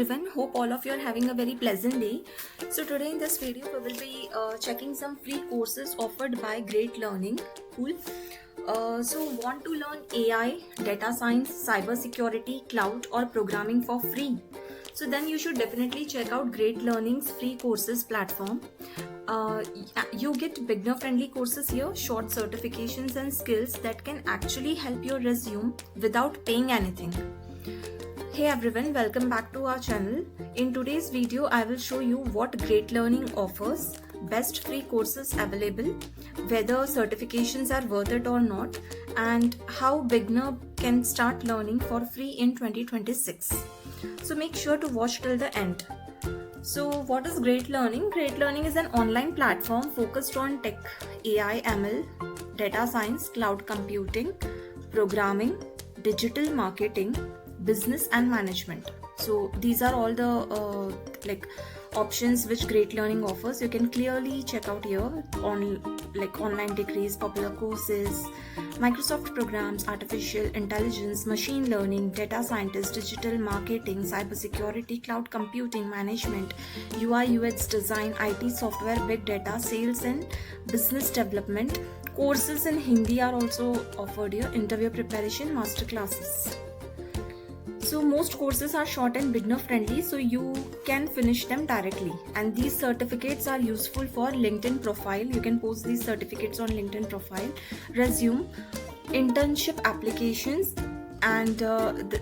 everyone, hope all of you are having a very pleasant day. So today in this video we will be checking some free courses offered by Great Learning. Cool. So want to learn AI, data science, cyber security, cloud or programming for free? So then you should definitely check out Great Learning's free courses platform. You get beginner friendly courses here, short certifications and skills that can actually help your resume without paying anything. Hey everyone, welcome back to our channel. In today's video, I will show you what Great Learning offers, best free courses available, whether certifications are worth it or not, and how beginner can start learning for free in 2026. So make sure to watch till the end. So what is Great Learning? Great Learning is an online platform focused on tech, AI, ML, data science, cloud computing, programming, digital marketing, business and management. So these are all the options which Great Learning offers. You can clearly check out here on online degrees, popular courses, Microsoft programs, artificial intelligence, machine learning, data scientist, digital marketing, cyber security, cloud computing, management, UI UX design, IT software, big data, sales and business development. Courses in Hindi are also offered here, interview preparation, master classes. So most courses are short and beginner friendly, so you can finish them directly. And these certificates are useful for LinkedIn profile. You can post these certificates on LinkedIn profile, resume, internship applications, and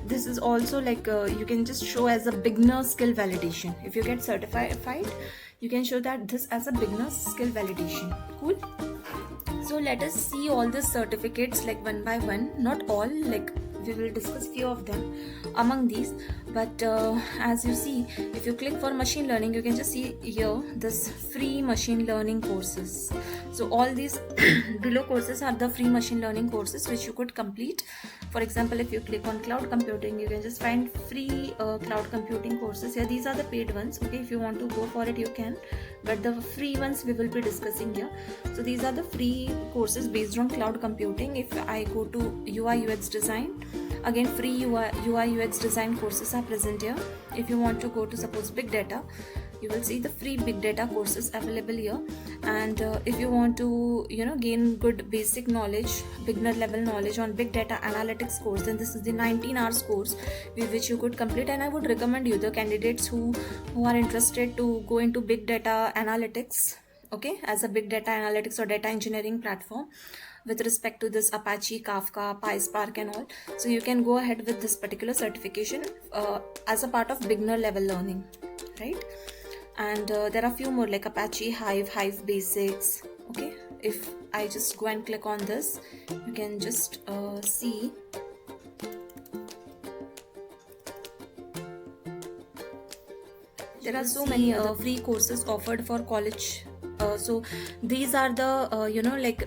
this is also you can just show as a beginner skill validation. If you get certified, you can show that this as a beginner skill validation. Cool. So let us see all the certificates one by one. Not all, we will discuss few of them among these, but as you see, if you click for machine learning, you can just see here this free machine learning courses. So all these below courses are the free machine learning courses which you could complete. For example, if you click on cloud computing, you can just find free cloud computing courses here. These are the paid ones. Okay, if you want to go for it, you can, but the free ones we will be discussing here. So these are the free courses based on cloud computing. If I go to UI UX design, again free UI UX design courses are present here. If you want to go to suppose big data, you will see the free big data courses available here. And if you want to gain good basic knowledge, beginner level knowledge on big data analytics course, then this is the 19 hours course which you could complete. And I would recommend you, the candidates who are interested to go into big data analytics, okay, as a big data analytics or data engineering platform with respect to this Apache, Kafka, PySpark and all. So you can go ahead with this particular certification as a part of beginner level learning, right? And there are few more like Apache, Hive Basics. Okay, if I just go and click on this, you can just see there are so many free courses offered for college. So these are the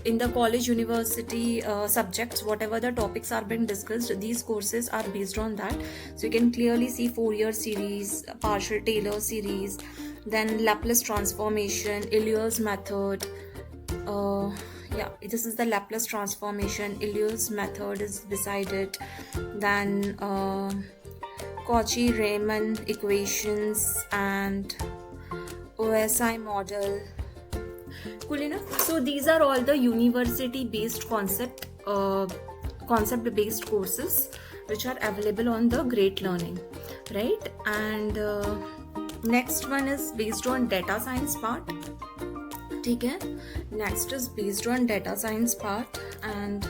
in the college, university subjects, whatever the topics are being discussed, these courses are based on that. So you can clearly see 4-year series, partial Taylor series, then Laplace transformation, Ellio's method. This is the Laplace transformation. Ellio's method is beside it. Then Cauchy-Riemann equations and OSI model. Cool enough. So these are all the university based concept based courses which are available on the Great Learning, right? And next one is based on data science part. Okay, next is based on data science part, and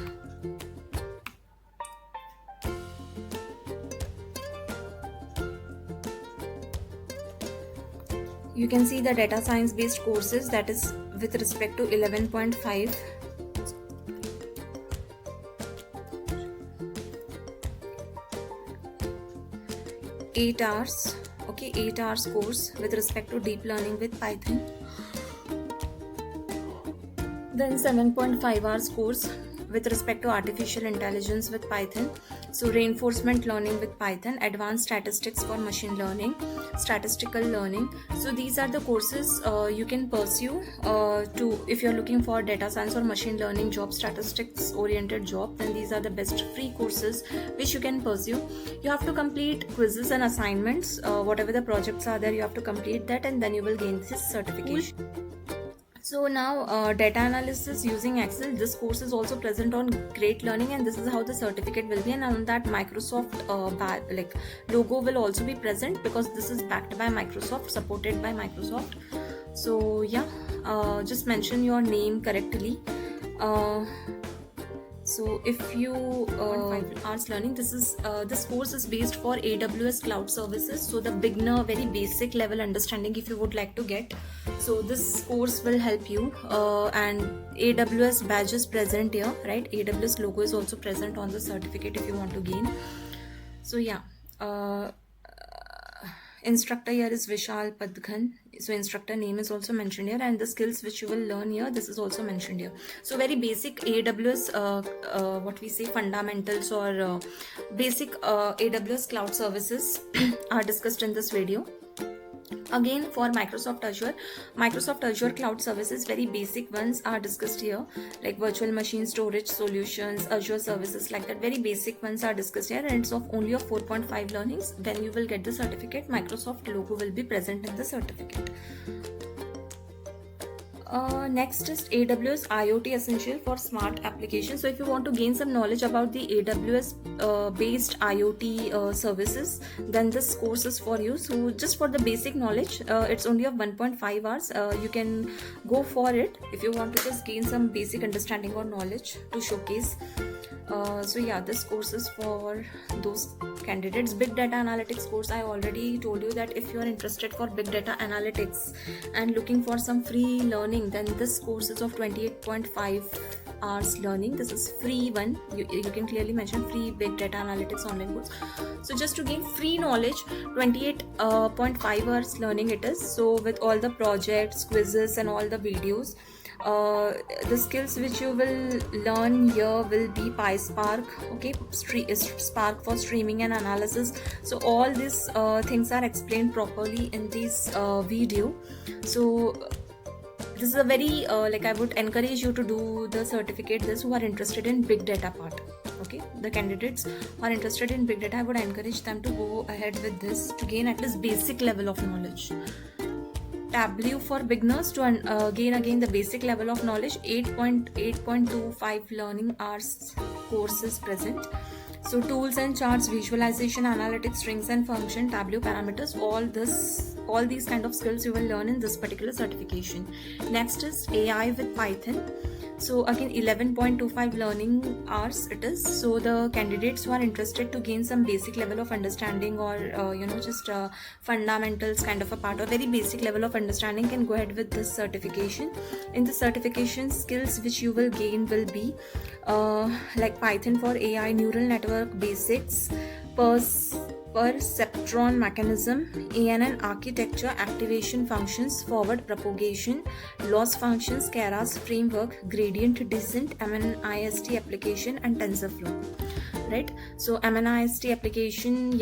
you can see the data science based courses, that is with respect to 11.5. Eight hours, okay, 8 hours course with respect to deep learning with Python. Then 7.5 hours course with respect to artificial intelligence with Python. So reinforcement learning with Python, advanced statistics for machine learning, statistical learning. So these are the courses you can pursue to, if you're looking for data science or machine learning job, statistics oriented job, then these are the best free courses which you can pursue. You have to complete quizzes and assignments, whatever the projects are there, you have to complete that, and then you will gain this certification. So now data analysis using Excel, this course is also present on Great Learning, and this is how the certificate will be, and on that Microsoft logo will also be present, because this is backed by Microsoft, supported by Microsoft. So yeah, just mention your name correctly. So if you want 5 hours learning, this course is based for AWS cloud services. So the beginner, very basic level understanding if you would like to get. So this course will help you, and AWS badges present here, right? AWS logo is also present on the certificate if you want to gain. So yeah, instructor here is Vishal Padghan. So instructor name is also mentioned here, and the skills which you will learn here, this is also mentioned here. So very basic AWS what we say fundamentals or basic AWS cloud services are discussed in this video. Again, for Microsoft Azure cloud services, very basic ones are discussed here, like virtual machine storage solutions, Azure services, like that. Very basic ones are discussed here, and it's of only of 4.5 learnings. When you will get the certificate, Microsoft logo will be present in the certificate. Next is AWS IoT Essential for Smart Applications. So if you want to gain some knowledge about the AWS based IoT services, then this course is for you. So just for the basic knowledge, it's only of 1.5 hours. You can go for it if you want to just gain some basic understanding or knowledge to showcase. So yeah, this course is for those candidates. Big data analytics course, I already told you that if you are interested for big data analytics and looking for some free learning, then this course is of 28.5 hours learning. This is free one. You can clearly mention free big data analytics online course. So just to gain free knowledge, 28.5 hours learning it is. So with all the projects, quizzes and all the videos, the skills which you will learn here will be PySpark, okay, Spark for streaming and analysis. So all these things are explained properly in this video. So this is a very I would encourage you to do the certificate, those who are interested in big data part. Okay, the candidates who are interested in big data, I would encourage them to go ahead with this to gain at least basic level of knowledge. Tableau for beginners to gain again the basic level of knowledge. 8.25 learning hours course is present. So tools and charts, visualization, analytics, strings and function, Tableau parameters, all these kind of skills you will learn in this particular certification. Next is AI with Python. So again 11.25 learning hours it is. So the candidates who are interested to gain some basic level of understanding or just fundamentals kind of a part or very basic level of understanding can go ahead with this certification. In the certification, skills which you will gain will be like Python for AI, neural network basics, perceptron mechanism, ANN architecture, activation functions, forward propagation, loss functions, Keras framework, gradient descent, MNIST application and TensorFlow. Right, so MNIST application,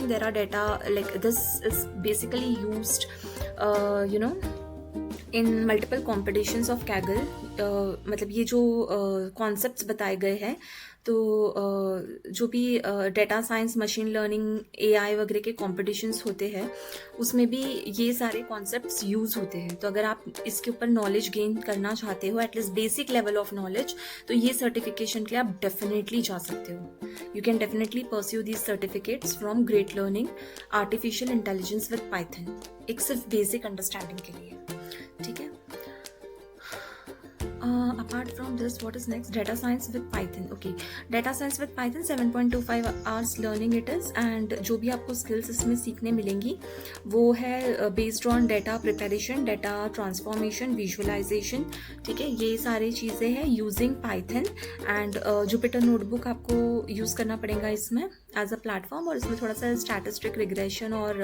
there are data, like this is basically used in multiple competitions of Kaggle. मतलब ये जो concepts बताए गए हैं, तो जो भी data science, machine learning, AI वगैरह के कॉम्पिटिशन्स होते हैं उसमें भी ये सारे कॉन्सेप्ट्स यूज़ होते हैं. तो अगर आप इसके ऊपर नॉलेज गेन करना चाहते हो, at least basic level of knowledge, तो ये सर्टिफिकेशन के लिए आप डेफिनेटली जा सकते हो. You can definitely pursue these certificates from great learning artificial intelligence with Python, एक सिर्फ बेसिक अंडरस्टैंडिंग के लिए. ठीक है. Apart from this, what is next? Data science with Python. Okay, data science with Python 7.25 hours learning it is, and जो भी आपको skills इसमें सीखने मिलेंगी वो है based on data preparation, data transformation, visualization. ठीक है, ये सारी चीज़ें हैं using Python and Jupyter notebook आपको यूज़ करना पड़ेगा इसमें एज अ प्लेटफॉर्म, और इसमें थोड़ा सा स्टैटिस्टिक रिग्रेशन और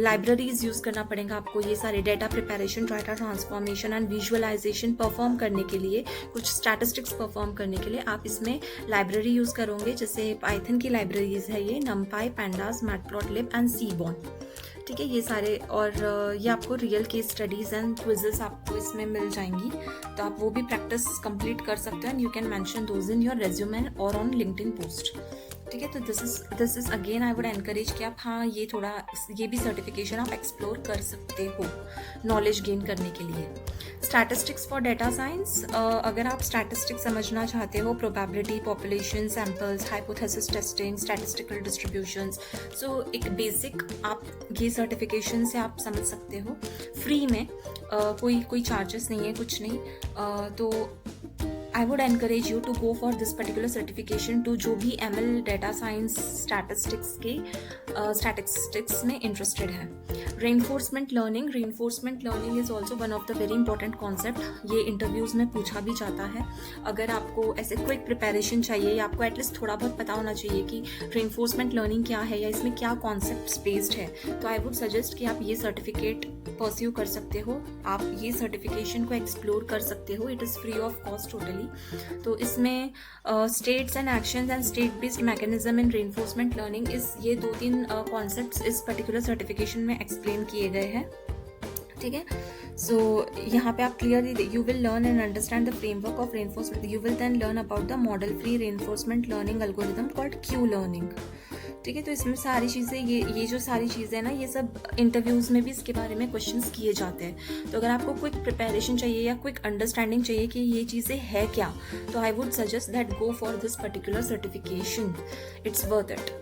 लाइब्रेरीज यूज़ करना पड़ेगा आपको. ये सारे data preparation, data transformation and visualization, perform करने के लिए, कुछ स्टैटिस्टिक्स परफॉर्म करने के लिए आप इसमें लाइब्रेरी यूज़ करोगे। जैसे पाइथन की लाइब्रेरीज है ये numpy, pandas, matplotlib and seaborn। ठीक है, ये सारे, और ये आपको real case studies and quizzes आपको इसमें मिल जाएंगी, तो आप वो भी प्रैक्टिस कंप्लीट कर सकते हो and you can mention those in your resume और ऑन लिंक्डइन पोस्ट। ठीक है, तो this is again I would encourage कि आप ये थोड़ा ये भी सर्टिफिकेशन आप एक्सप्लोर कर सकते हो नॉलेज गेन करने के लिए। स्टैटिस्टिक्स फॉर डेटा साइंस, अगर आप स्टैटिस्टिक्स समझना चाहते हो, probability, population, samples, hypothesis testing, statistical distributions, so एक बेसिक आप ये सर्टिफिकेशन से आप समझ सकते हो फ्री में, कोई चार्जेस नहीं है, कुछ नहीं। तो I would encourage you to go for this particular certification too जो भी ML डेटा साइंस स्टैटिस्टिक्स में इंटरेस्टेड है। Reinforcement learning is also one of the very important concept. ये इंटरव्यूज में पूछा भी जाता है। अगर आपको ऐसे क्विक प्रिपरेशन चाहिए या आपको एटलीस्ट थोड़ा बहुत पता होना चाहिए कि रेनफोर्समेंट लर्निंग क्या है या इसमें क्या कॉन्सेप्ट बेस्ड है, तो आई वुड सजेस्ट कि आप ये सर्टिफिकेट परस्यू कर सकते हो, आप ये सर्टिफिकेशन को एक्सप्लोर कर सकते हो। It is free of cost totally. तो इसमें states and actions and state based mechanism in reinforcement learning, इस ये 2-3 कॉन्सेप्ट्स इस पर्टिकुलर सर्टिफिकेशन में एक्सप्लेन किए गए हैं। ठीक है, सो यहाँ पे आप clearly you will learn and understand the framework of reinforcement. You will then learn about the model free reinforcement learning algorithm called Q learning. ठीक है, तो इसमें सारी चीज़ें, ये जो सारी चीज़ें हैं ना, ये सब इंटरव्यूज़ में भी इसके बारे में क्वेश्चंस किए जाते हैं। तो अगर आपको क्विक प्रिपरेशन चाहिए या क्विक अंडरस्टैंडिंग चाहिए कि ये चीज़ें है क्या, तो I would suggest that go for this particular certification, it's worth it.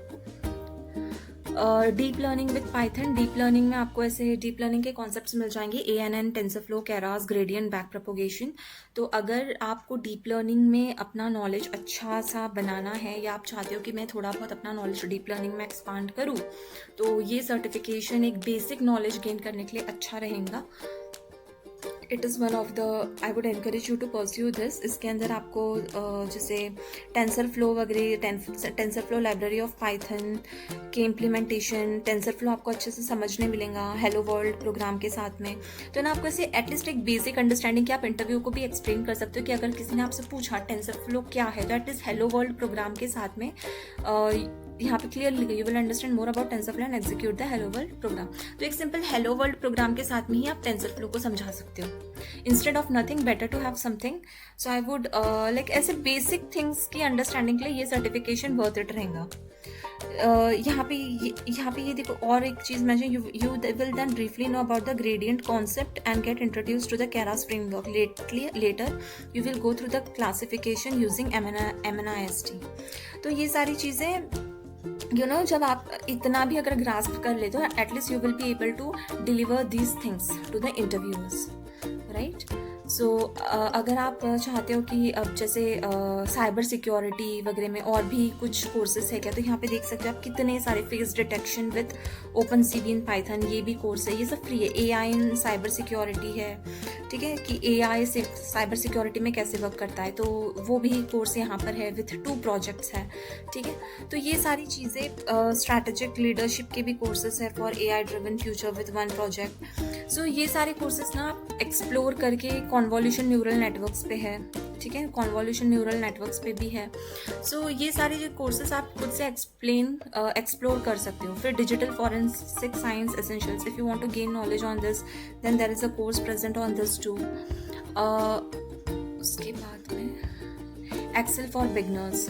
Deep learning with Python, deep learning में आपको ऐसे डीप लर्निंग के कॉन्सेप्ट्स मिल जाएंगे, ANN, TensorFlow, Keras, gradient, back propagation. तो अगर आपको डीप लर्निंग में अपना नॉलेज अच्छा सा बनाना है या आप चाहते हो कि मैं थोड़ा बहुत अपना नॉलेज डीप लर्निंग में एक्सपांड करूँ, तो ये सर्टिफिकेशन एक बेसिक नॉलेज गेन करने के लिए अच्छा रहेगा। It is one of the, I would encourage you to pursue this. इसके अंदर आपको जैसे टेंसरफ्लो वगैरह, टेंसरफ्लो लाइब्रेरी ऑफ पाइथन के इम्प्लीमेंटेशन, टेंसरफ्लो आपको अच्छे से समझने मिलेगा हेलो वर्ल्ड प्रोग्राम के साथ में। तो ना आपको ऐसे एटलीस्ट एक बेसिक अंडरस्टैंडिंग कि आप इंटरव्यू को भी एक्सप्लेन कर सकते हो कि अगर किसी ने आपसे पूछा टेंसरफ्लो क्या है, तो एटलीस्ट हेलो वर्ल्ड प्रोग्राम के साथ में यहाँ पे clearly you will understand more about TensorFlow and execute the hello world program. तो एक सिंपल हेलो वर्ल्ड प्रोग्राम के साथ में ही आप टेंसरफ्लो को समझा सकते हो। Instead of nothing, better to have something. So I would like ऐसे बेसिक थिंग्स की अंडरस्टैंडिंग के लिए ये सर्टिफिकेशन वर्थ इट रहेगा। यहाँ पे ये देखो, और एक चीज़ मैं you will then briefly know about the gradient concept and get introduced to the Keras framework. Later you will go through the classification using MNIST। तो ये सारी चीज़ें जब आप इतना भी अगर ग्रास्प कर ले, तो at least you will be able to deliver these things to the interviewers, right. So अगर आप चाहते हो कि अब जैसे साइबर सिक्योरिटी वगैरह में और भी कुछ कोर्सेज है क्या, तो यहाँ पे देख सकते हो आप कितने सारे face detection with OpenCV in Python, ये भी कोर्स है, ये सब फ्री है। AI इन साइबर सिक्योरिटी है, ठीक है, कि AI से साइबर सिक्योरिटी में कैसे वर्क करता है, तो वो भी कोर्स यहाँ पर है विथ 2 प्रोजेक्ट्स है। ठीक है, तो ये सारी चीज़ें, स्ट्रैटेजिक लीडरशिप के भी कोर्सेज है for AI driven future with 1 project. So ये सारे कोर्सेज ना आप एक्सप्लोर करके कॉन्वोल्यूशन न्यूरल नेटवर्क्स पे है, ठीक है, कॉन्वोल्यूशन न्यूरल नेटवर्क्स पे भी है। सो ये सारे जो कोर्सेज आप खुद से एक्सप्लोर कर सकते हो। फिर digital forensic science essentials, if you want to gain knowledge on this then there is a course present on this too. उसके बाद में एक्सेल फॉर बिगनर्स,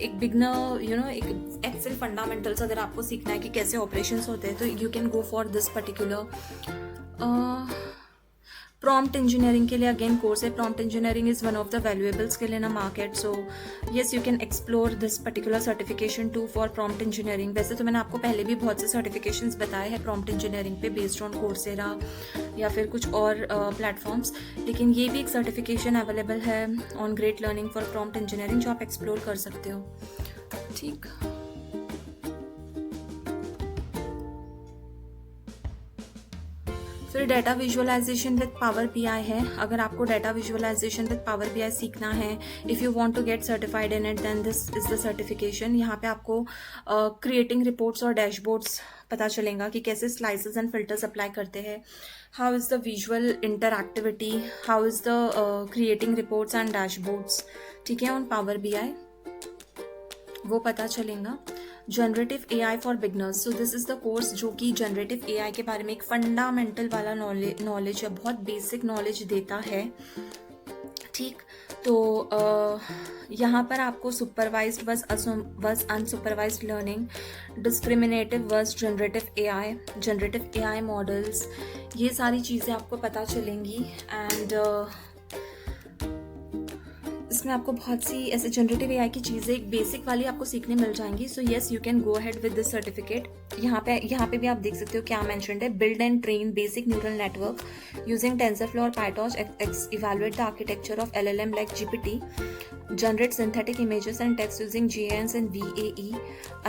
एक बिगनर एक एक्सेल फंडामेंटल्स अगर आपको सीखना है कि कैसे ऑपरेशंस होते हैं, तो you can go for this particular. Prompt engineering के लिए अगेन कोर्स है। Prompt engineering is one of the valuable skill in a market, so yes you can explore this particular certification too for prompt engineering. वैसे तो मैंने आपको पहले भी बहुत से सर्टिफिकेशंस बताए हैं प्रॉम्प्ट इंजीनियरिंग पे बेस्ड ऑन कोर्सेरा या फिर कुछ और प्लेटफॉर्म्स, लेकिन ये भी एक सर्टिफिकेशन अवेलेबल है on Great Learning for prompt engineering जो आप एक्सप्लोर कर सकते हो। ठीक, फिर data visualization with Power BI है. अगर आपको data visualization with Power BI सीखना है, if you want to get certified in it, then this is the certification. यहाँ पे आपको क्रिएटिंग रिपोर्ट्स और डैशबोर्ड्स पता चलेगा कि कैसे स्लाइसेस एंड फिल्टर्स अप्लाई करते हैं, how is the visual interactivity, how is the creating reports and dashboards, ठीक है, ऑन पावर बीआई, वो पता चलेगा. Generative AI for beginners. So this is the course जो कि जनरेटिव एआई के बारे में एक फंडामेंटल वाला नॉलेज या बहुत बेसिक नॉलेज देता है. ठीक, तो यहाँ पर आपको supervised versus unsupervised learning, discriminative versus generative AI models, ये सारी चीज़ें आपको पता चलेंगी. एंड इसमें आपको बहुत सी ऐसे जनरेटिव एआई की चीज़ें एक बेसिक वाली आपको सीखने मिल जाएंगी. सो yes, you can go ahead with this certificate. यहाँ पे भी आप देख सकते हो क्या मेंशन्ड है. Build and train basic neural network using TensorFlow और PyTorch, evaluate the architecture of LLM like GPT, generate synthetic images and text using GANs and VAE,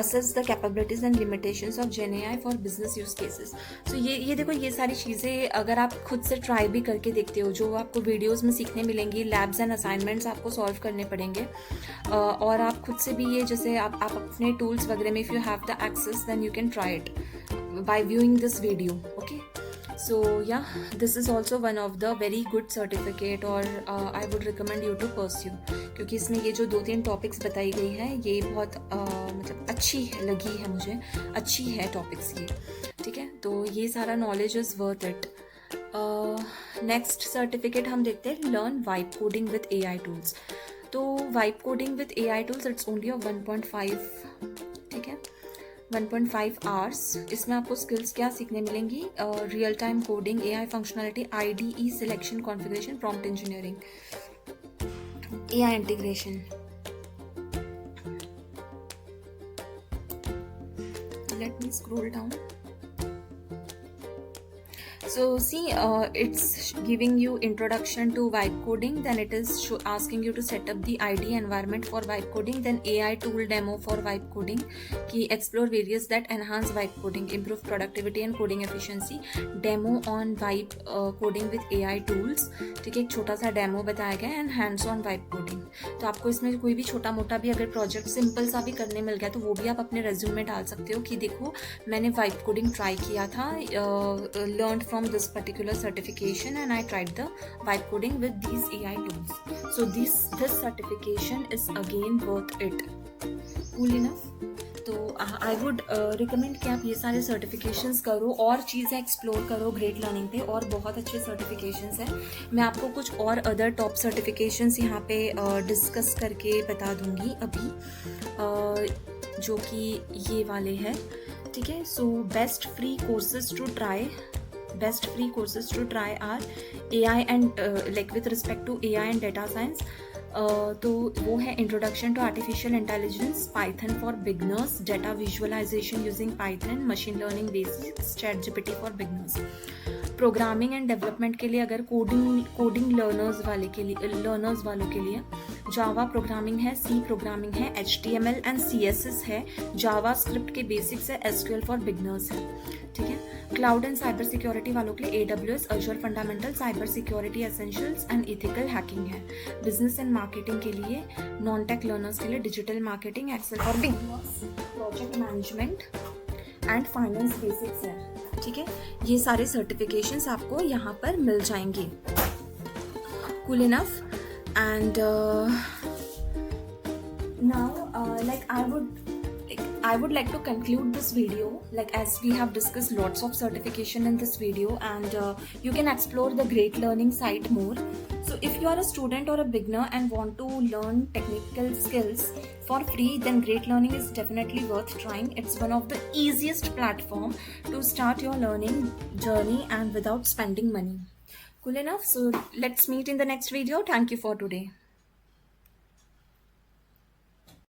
assess the capabilities and limitations of GenAI for business use cases. So ये देखो, ये सारी चीज़ें अगर आप खुद से ट्राई भी करके देखते हो, जो आपको वीडियोस में सीखने मिलेंगी, लैब्स एंड असाइनमेंट्स आपको सॉल्व करने पड़ेंगे, और आप खुद से भी ये जैसे आप अपने टूल्स वगैरह में, if you have the access, then you can try it by viewing this video. Okay, so yeah, this is also one of the very good certificate, और I would recommend you to pursue, क्योंकि इसमें ये जो 2-3 topics बताई गई है, ये बहुत मतलब अच्छी लगी है मुझे, अच्छी है टॉपिक्स ये, ठीक है. तो ये सारा knowledge is worth it. Next certificate हम देखते हैं, learn vibe coding with AI tools. तो vibe coding with AI tools, it's only of 1.5, ठीक है, 1.5 आवर्स. इसमें आपको स्किल्स क्या सीखने मिलेंगी, real time coding, AI functionality, IDE selection, configuration, prompt engineering, AI integration. Let me scroll down. So see, it's giving you introduction to vibe coding, then it is asking you to set up the IDE environment for vibe coding, then AI tool demo for vibe coding, कि explore various that enhance vibe coding, improve productivity and coding efficiency, demo on vibe coding with AI tools, ठीक है, एक छोटा सा demo बताया गया, and hands on vibe coding. तो आपको इसमें कोई भी छोटा मोटा भी अगर प्रोजेक्ट सिंपल सा भी करने मिल गया, तो वो भी आप अपने रेज्यूम में डाल सकते हो कि देखो मैंने वाइब कोडिंग ट्राई किया था, learn from this particular certification and I tried the vibe coding with these AI tools. So this certification is again worth it. Cool enough? तो आई वुड रिकमेंड कि आप ये सारे सर्टिफिकेशंस करो और चीज़ें एक्सप्लोर करो ग्रेट लर्निंग पे, और बहुत अच्छे सर्टिफिकेशंस हैं. मैं आपको कुछ और अदर टॉप सर्टिफिकेशंस यहाँ पे डिस्कस करके बता दूँगी अभी, जो कि ये वाले हैं, ठीक है. So best free courses to try are AI and like with respect to AI and data science. तो वो है introduction to artificial intelligence, Python for beginners, data visualization using Python, machine learning basics, chat GPT for beginners. Programming and development के लिए अगर coding learners वालों के लिए Java programming है, सी प्रोग्रामिंग है, HTML एंड CSS है, जावा स्क्रिप्ट के बेसिक्स है, SQL फॉर बिगनर्स है, ठीक है. क्लाउड एंड साइबर सिक्योरिटी वालों के लिए AWS, Azure fundamental, cyber security essentials and ethical hacking है. बिजनेस एंड मार्केटिंग के लिए, नॉन टेक लर्नर्स के लिए digital marketing, Excel for beginners, project management and finance basics है, ठीक है. ये सारे सर्टिफिकेशंस आपको यहाँ पर मिल जाएंगे. Cool enough. And now I would like to conclude this video, like as we have discussed lots of certification in this video, and you can explore the Great Learning site more. So if you are a student or a beginner and want to learn technical skills for free, then Great Learning is definitely worth trying. It's one of the easiest platform to start your learning journey and without spending money. Cool enough. So let's meet in the next video. Thank you for today.